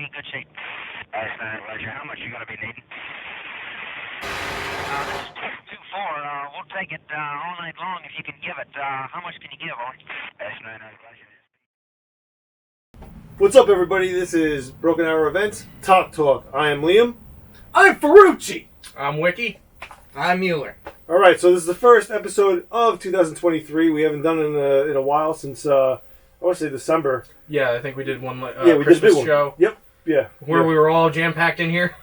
Whiskey, good seat. That's pleasure. How much you going to be needing? This is 224. We'll take it all night long if you can give it. How much can you give on? That's pleasure. What's up, everybody? This is Broken Arrow Events Talk. I am Liam. I'm Ferrucci. I'm Wiki. I'm Mueller. All right, so this is the first episode of 2023. We haven't done it in a while since I want to say December. Yeah, I think we did one We Christmas did one. show. Yep. Yeah. Where we were all jam packed in here.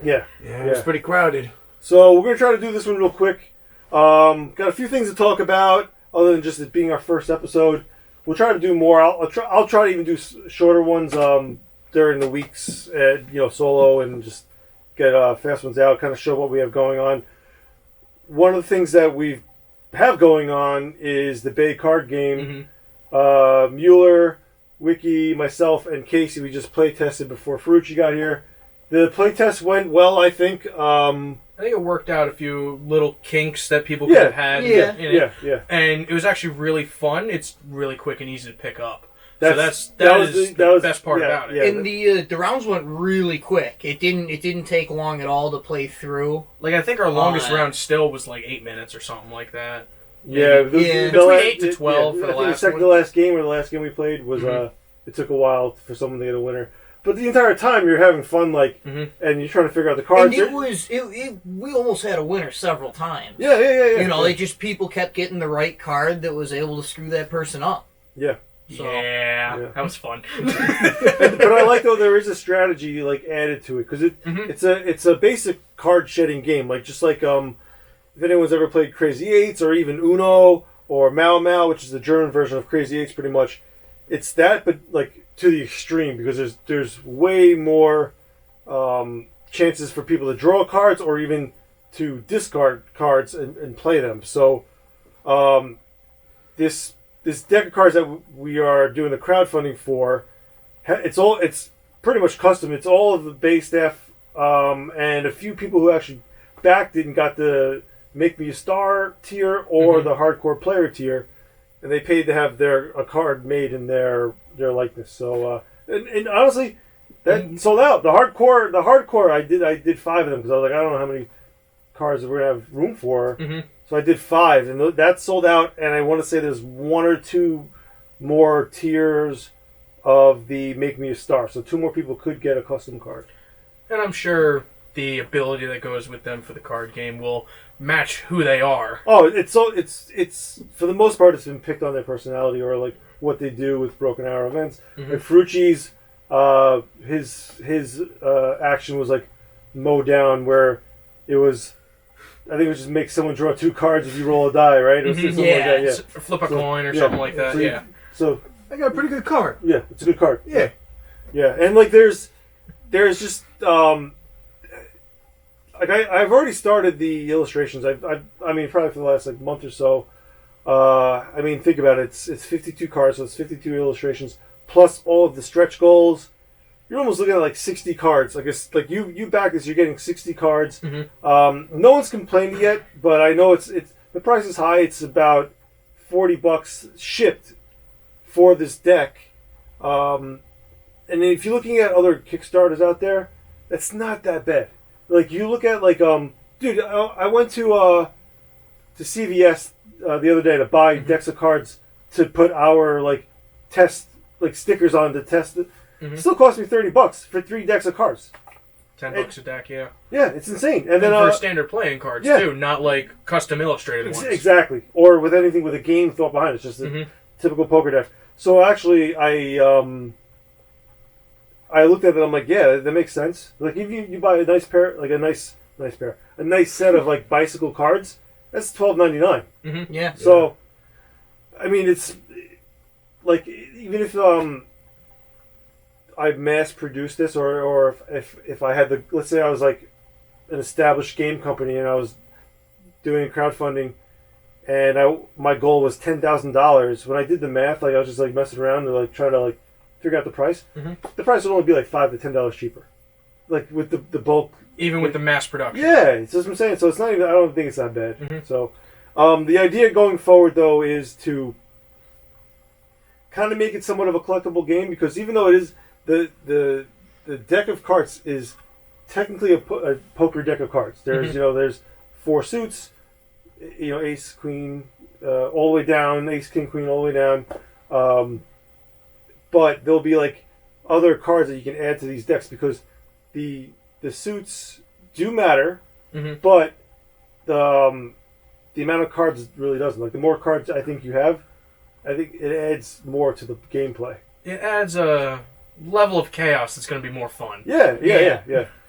Yeah. It was pretty crowded. So we're gonna try to do this one real quick. Got a few things to talk about other than just it being our first episode. We'll try to do more. I'll try to even do shorter ones during the weeks, solo, and just get fast ones out. Kind of show what we have going on. One of the things that we have going on is the BAE Card Game. Mm-hmm. Mueller, Wiki, myself, and Casey. We just play tested before Ferrucci got here. The play test went well, I think. I think it worked out a few little kinks that people could have had in it. Yeah. And it was actually really fun. It's really quick and easy to pick up. That was the best part about it. Yeah. And the rounds went really quick. It didn't take long at all to play through. Like, I think our longest round still was like 8 minutes or something like that. Yeah, between 8 to 12 for the last one. The last game or the last game we played was it took a while for someone to get a winner. But the entire time you're having fun, and you're trying to figure out the cards. And we almost had a winner several times. Yeah. They just people kept getting the right card that was able to screw that person up. Yeah. So, yeah, that was fun. But I like though there is a strategy added to it because it's a basic card shedding game. If anyone's ever played Crazy Eights or even Uno or Mau Mau, which is the German version of Crazy Eights, pretty much, it's that, but to the extreme because there's way more chances for people to draw cards or even to discard cards and play them. So this deck of cards that we are doing the crowdfunding for, it's pretty much custom. It's all of the base staff and a few people who actually backed it and got the Make Me a Star tier or the Hardcore Player tier, and they paid to have a card made in their likeness. So and honestly, that sold out. The hardcore I did 5 of them because I was like, I don't know how many cards we're gonna have room for. So I did 5, and that sold out. And I want to say there's 1 or 2 more tiers of the Make Me a Star. So 2 more people could get a custom card. And I'm sure the ability that goes with them for the card game will match who they are. Oh, it's for the most part it's been picked on their personality or what they do with Broken Arrow events. Like Ferrucci's, his action was mow down, where it was, I think it was just make someone draw 2 cards if you roll a die, right? It was something like that, yeah. Flip a coin or something like that. So I got a pretty good card. Yeah, it's a good card. Yeah. And there's just I've already started the illustrations. I mean probably for the last month or so. Think about it. It's 52 cards, so it's 52 illustrations plus all of the stretch goals. You're almost looking at 60 cards. You back this, you're getting 60 cards. No one's complained yet, but I know it's the price is high. It's about $40 shipped for this deck. And if you're looking at other Kickstarters out there, that's not that bad. You look at dude, I went to CVS the other day to buy decks of cards to put our test stickers on to test it. It still cost me $30 for 3 decks of cards. $10 a deck, yeah. Yeah, it's insane. And then for standard playing cards too, not custom illustrated ones. Exactly, or with anything with a game thought behind it. It's just a typical poker deck. So actually, I looked at it. I'm like, yeah, that makes sense. If you buy a nice pair, a nice set of bicycle cards, that's $12.99. Yeah. So, I mean, it's even if I mass produced this, or if I had let's say I was an established game company and I was doing crowdfunding, and my goal was $10,000. When I did the math, I was just messing around to try to figure out the price. The price would only be $5 to $10 cheaper, with the bulk. Even with the mass production. Yeah, that's what I'm saying. So it's not even. I don't think it's that bad. So, the idea going forward though is to kind of make it somewhat of a collectible game, because even though it is the the deck of cards is technically a poker deck of cards. There's there's 4 suits, ace, queen, all the way down, ace, king, queen, all the way down. But there'll be like other cards that you can add to these decks because the suits do matter, but the amount of cards really doesn't. Like the more cards I think you have, I think it adds more to the gameplay. It adds a level of chaos that's going to be more fun. Yeah.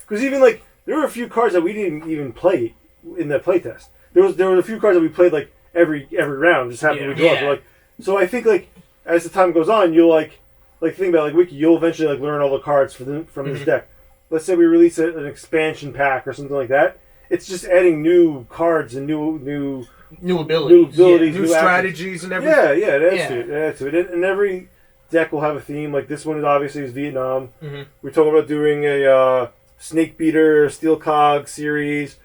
Because even like there were a few cards that we didn't even play in the playtest. There were a few cards that we played like every round, just happened to draw. Yeah. Like, so I think like as the time goes on, you'll like think about like Wiki, you'll eventually like learn all the cards from this deck. Let's say we release an expansion pack or something like that. It's just adding new cards and new abilities, new strategies and everything. Yeah, it adds to it. And every deck will have a theme. Like this one is obviously Vietnam. We're talking about doing a Snake Beater, Steel Cog series.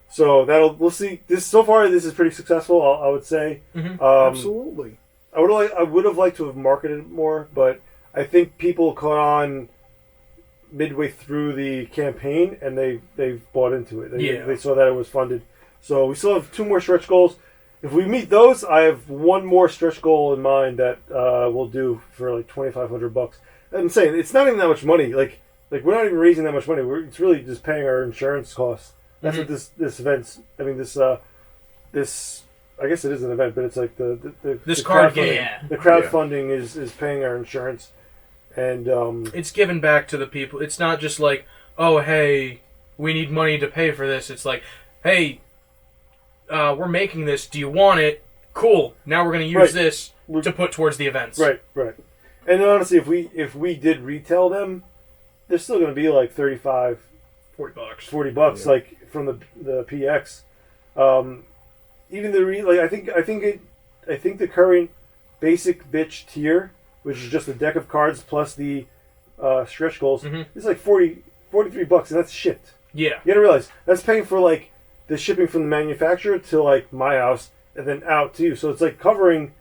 So we'll see. So far this is pretty successful, I would say. Absolutely. I would have liked to have marketed it more, but I think people caught on midway through the campaign and they've bought into it. They saw that it was funded. So we still have 2 more stretch goals. If we meet those, I have 1 more stretch goal in mind that we'll do for like $2,500. I'm saying it's not even that much money. Like we're not even raising that much money. It's really just paying our insurance costs. That's what this event's. I mean, this I guess it is an event, but it's like this the card crowdfunding. game. The crowdfunding is paying our insurance, and it's given back to the people. It's not just like, oh hey, we need money to pay for this. It's like, hey, we're making this. Do you want it? Cool. Now we're going to use this to put towards the events. Right. And then honestly, if we did retail them, they're still going to be like $35, $40, like from the PX. Even I think the current basic bitch tier, which is just a deck of cards plus the stretch goals, is like $43, and that's shipped. Yeah. You gotta realize that's paying for like the shipping from the manufacturer to like my house and then out to you. So it's like covering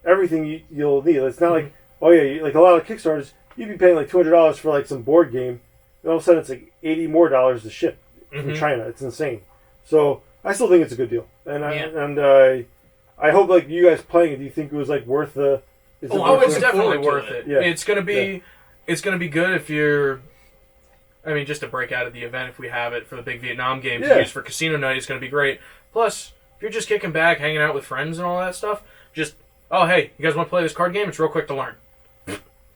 everything you'll need. It's not like, oh yeah, like a lot of Kickstarters, you'd be paying like $200 for like some board game, and all of a sudden it's like $80 more to ship from China. It's insane. So I still think it's a good deal, and I hope like you guys playing it. Do you think it was like worth the? It's definitely worth it. Yeah. It's gonna be good if you're. I mean, just to break out of the event, if we have it for the big Vietnam game to use for casino night, it's going to be great. Plus, if you're just kicking back, hanging out with friends and all that stuff, just, oh, hey, you guys want to play this card game? It's real quick to learn.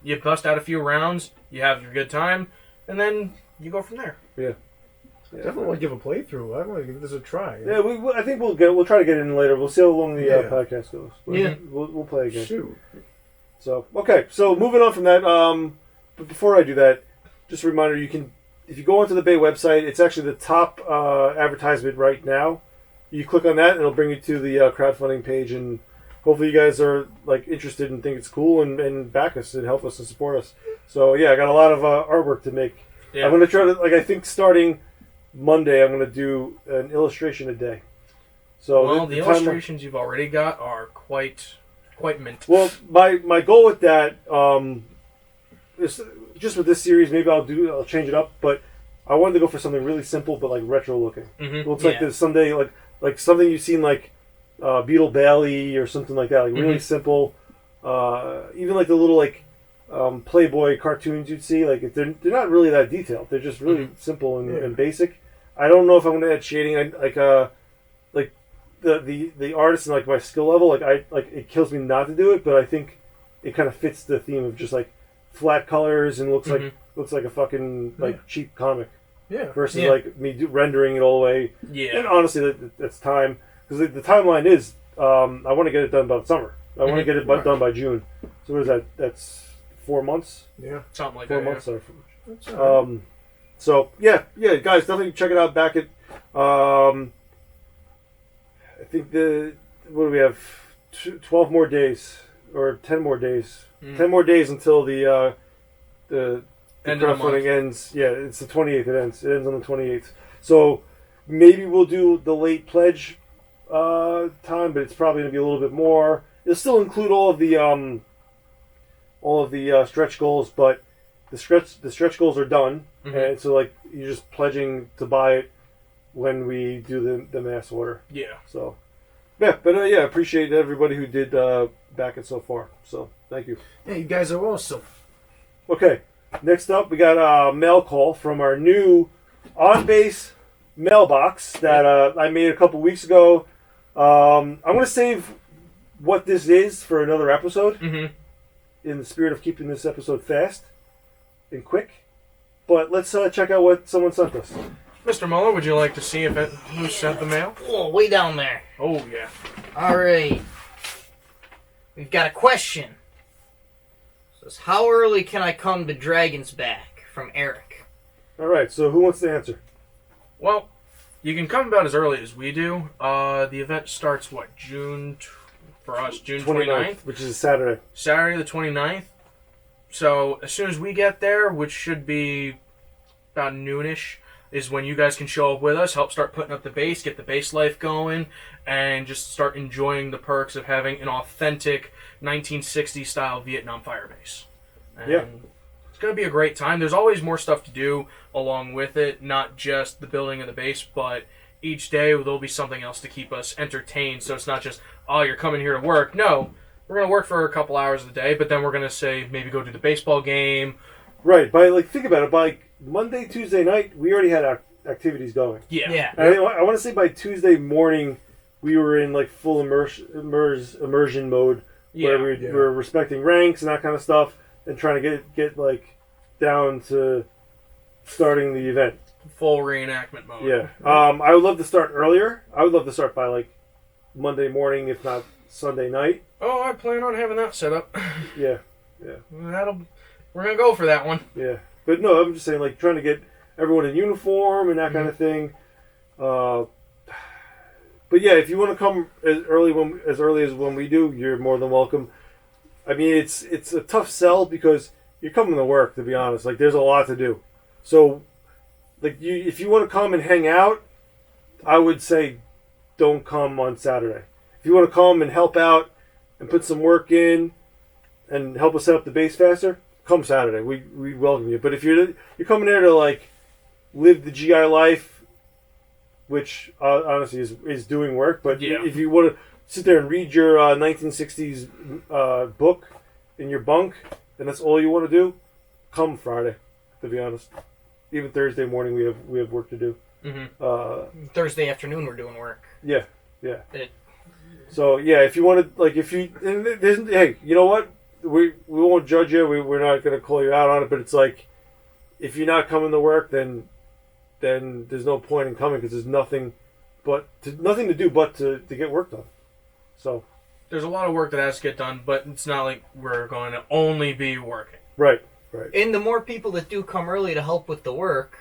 You bust out a few rounds, you have your good time, and then you go from there. Yeah. Definitely want to give a playthrough. I want to give this a try. Yeah, I think we'll try to get in later. We'll see how long the podcast goes. We'll play again. Shoot. So okay, so moving on from that. But before I do that, just a reminder: if you go onto the BAE website, it's actually the top advertisement right now. You click on that, and it'll bring you to the crowdfunding page, and hopefully you guys are like interested and think it's cool and back us and help us and support us. So yeah, I got a lot of artwork to make. Yeah. I'm gonna try to I think starting Monday, I'm going to do an illustration a day. So the illustrations you've already got are quite mint. Well, my goal with that is just with this series. Maybe I'll change it up, but I wanted to go for something really simple but like retro looking. It looks like this someday like something you've seen like Beetle Bailey or something like that. Like really simple. Even like the little like Playboy cartoons you'd see. Like they're not really that detailed. They're just really simple and basic. I don't know if I'm going to add shading. Like the artist and like my skill level. Like it kills me not to do it, but I think it kind of fits the theme of just like flat colors and looks like a fucking like cheap comic. Yeah. Versus like me rendering it all the way. Yeah. And honestly, that's time because the timeline is I want to get it done by the summer. I want to get it done by June. So what is that? That's 4 months. Yeah. Something like 4 that. months. Yeah. So yeah, guys, definitely check it out. Back at, I think what do we have? 12 more days or 10 more days. 10 more days until the end of the month ends. Yeah, it's the 28th. It ends on the 28th. So maybe we'll do the late pledge time, but it's probably going to be a little bit more. It'll still include all of the stretch goals, but the stretch goals are done, Mm-hmm. and so like you're just pledging to buy it when we do the mass order. Yeah. So yeah, but yeah, appreciate everybody who did back it so far. So thank you. Hey, you guys are awesome. Okay, next up we got a mail call from our new on-base mailbox that I made a couple weeks ago. I'm going to save what this is for another episode Mm-hmm. in the spirit of keeping this episode fast and quick. But let's check out what someone sent us. Mr. Muller, would you like to see who sent the mail? Oh, way down there. Oh, yeah. All right. We've got a question. It says, how early can I come to Dragon's Back? From Eric. All right, so who wants to answer? Well, you can come about as early as we do. The event starts, June 29th? Which is a Saturday. Saturday the 29th. So as soon as we get there, which should be about noonish, is when you guys can show up with us, help start putting up the base, get the base life going, and just start enjoying the perks of having an authentic 1960s style Vietnam fire base. And Yeah. it's going to be a great time. There's always more stuff to do along with it, not just the building of the base, but each day there'll be something else to keep us entertained. So it's not just, oh, you're coming here to work. No, we're going to work for a couple hours of the day, but then we're going to say maybe go to the baseball game. Right, think about it. By Monday, Tuesday night, we already had our activities going. Yeah. Yeah. And I want to say by Tuesday morning, we were in like full immersion mode, where we were respecting ranks and that kind of stuff, and trying to get like down to starting the event. Full reenactment mode. Yeah. I would love to start earlier. I would love to start by like Monday morning, if not Sunday night. Oh, I plan on having that set up. Yeah. We're going to go for that one. Yeah. But no, I'm just saying, like, trying to get everyone in uniform and that kind of thing. But yeah, if you want to come as early as when we do, you're more than welcome. I mean, it's a tough sell because you're coming to work, to be honest. Like, there's a lot to do. So, like, if you want to come and hang out, I would say don't come on Saturday. If you want to come and help out and put some work in and help us set up the base faster, come Saturday. We welcome you. But if you're coming there to like live the GI life, which honestly is doing work, but if you want to sit there and read your 1960s book in your bunk, and that's all you want to do, come Friday. To be honest, even Thursday morning we have work to do. Mm-hmm. Thursday afternoon we're doing work. Yeah. So yeah, if you want to, hey, you know what? We won't judge you. We're not going to call you out on it. But it's like, if you're not coming to work, then there's no point in coming because there's nothing to do but to get work done. So there's a lot of work that has to get done, but it's not like we're going to only be working. Right. And the more people that do come early to help with the work,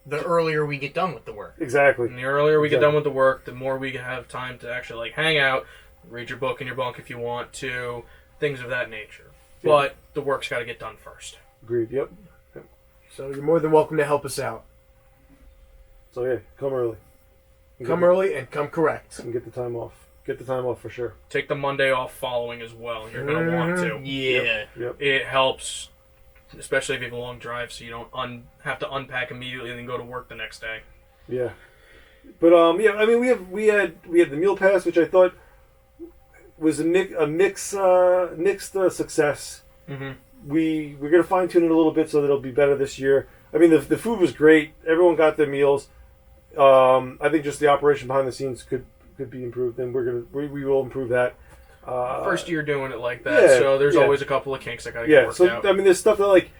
the earlier we get done with the work. Exactly. And the earlier we get done with the work, the more we can have time to actually like hang out, read your book in your bunk if you want to, things of that nature. Yeah. But the work's got to get done first. Agreed. Yep. So you're more than welcome to help us out. So yeah, come early. Come early and come correct. And get the time off. Get the time off for sure. Take the Monday off following as well. You're going to want to. Yeah. Yep. It helps, especially if you have a long drive, so you don't have to unpack immediately and then go to work the next day. Yeah. But yeah, I mean we had the meal pass, which I thought was a mixed success. Mm-hmm. We're gonna fine tune it a little bit so that it'll be better this year. I mean the food was great. Everyone got their meals. I think just the operation behind the scenes could be improved, and we will improve that. First year doing it like that, so there's always a couple of kinks that gotta get worked out. I mean, there's stuff that like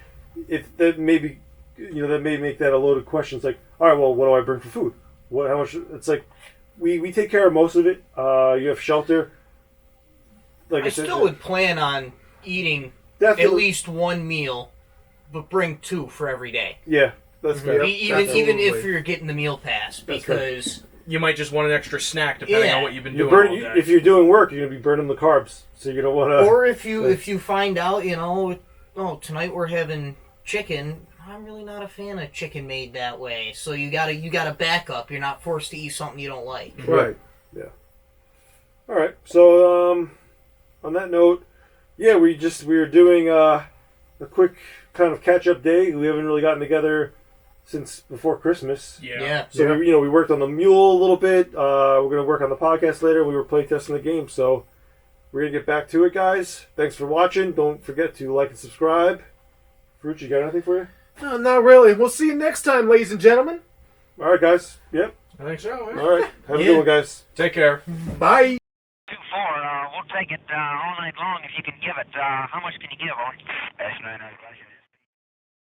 that maybe that may make that a loaded question. It's like, all right, well, what do I bring for food? How much? It's like we take care of most of it. You have shelter. Like I still would plan on eating definitely at least one meal, but bring two for every day. Yeah, that's fair. Even if you're getting the meal pass, because you might just want an extra snack depending on what you've been doing all day. If you're doing work, you're gonna be burning the carbs, so you're gonna want to. Or if you find out, tonight we're having chicken. I'm really not a fan of chicken made that way. So you gotta back up. You're not forced to eat something you don't like. Right. Yeah. All right. So on that note, yeah, we were doing a quick kind of catch-up day. We haven't really gotten together since before Christmas. Yeah. So we worked on the mule a little bit. We're gonna work on the podcast later. We were playtesting the game, so we're gonna get back to it, guys. Thanks for watching. Don't forget to like and subscribe. Fruit, you got anything for you? No, not really. We'll see you next time, ladies and gentlemen. All right, guys. Yep. I think so. Yeah. All right. Have a good one, guys. Take care. Bye. 2-4. We'll take it all night long if you can give it. How much can you give on?